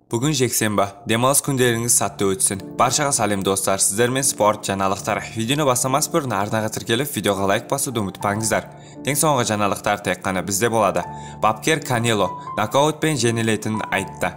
Бүгін жексенбі, демалыс күндеріңіз сәтті өтсін. Баршаға сәлем достар, сіздермен спорт жаңалықтар. Видеоны бастамас бұрын арнаға тіркеліп, видеоға лайк басуды ұмытпаңыздар. Ең соңғы жаңалықтар тек қана бізде болады. Бапкер Канело нокаутпен жеңілетінін айтты.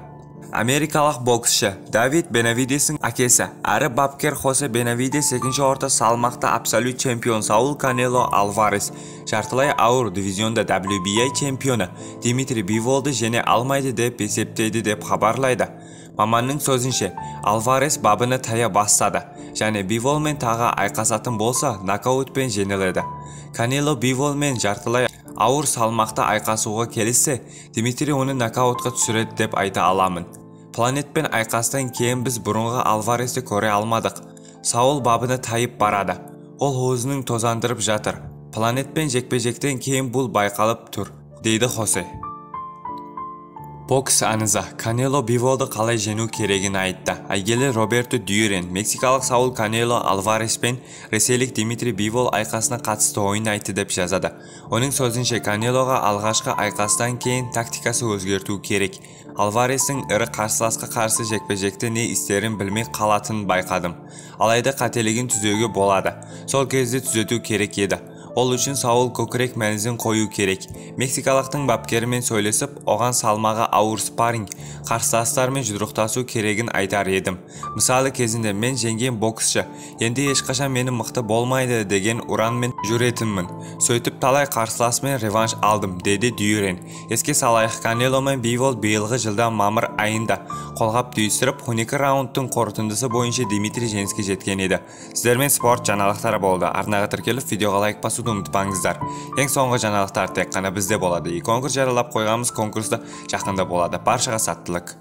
Америкалық боксшы Давид Бенавидестің әкесі, әрі бапкер Хосе Бенавидес екінші орта салмақта абсолют чемпион Саул Канело Альварес, жартылай ауыр дивизионда WBA чемпионы Димитри Биволды жеңе алмайды деп есептейді деп хабарлайды. Маманның сөзінше, Альварес бабыны тая бастады, және Биволмен тағы айқасатын болса, нокаутпен жеңіледі. Канело Биволмен жартылай ауыр салмақта айқасуға келіссе, Димитри оны нокаутқа түсіреді деп айта аламын. Планетпен айқастан кейін біз бұрынғы Альваресті көре алмадық. Саул бабыны тайып барады. Ол өзінің тозандырып жатыр. Планетпен жекпе-жектен кейін бұл байқалып тұр, дейді Хосе. Бокс аңызы Канело Биволды қалай жеңу керегін айтты. Әйгілі Роберто Дюрен, мексикалық Саул Канело Альварес пен ресейлік Димитри Бивол айқасына қатысты ойын айтты деп жазады. Оның сөзінше, Канелоға алғашқы айқастан кейін тактикасы өзгерту керек. Альварестің ірі қарсыласқа қарсы жекпе-жекте не істерін білмей қалатынын байқадым. Алайда қателігін түзеуге болады. Сол кезде түзету керек еді. Ол үшін Саул көкірек мәнізін қою керек. Мексикалықтың бапкерімен сөйлесіп, оған салмағы ауыр спарринг, қарсыластармен жұдырықтасу керегін айтар едім. Мысалы кезінде мен жеңген боксшы, енді ешқашан мені мықты болмайды деген ұранмен жүретінмін. Сөйтіп талай қарсыласымен реванш алдым, деді Дюрен. Еске салайық, Канело мен Бивол биылғы жылда мамыр айында қолғап түйістіріп, 12 раундтың қорытындысы бойынша Димитри жеңіске жеткен еді. Сіздермен спорт жаңалықтары болды. Арнаға тіркеліп, видеоға лайк басуды ұмытпаңыздар. Ең соңғы жаңалықтар тек қана бізде болады. Конкурс жариялап қойғанбыз, конкурста жақында болады. Баршаға сәттілік.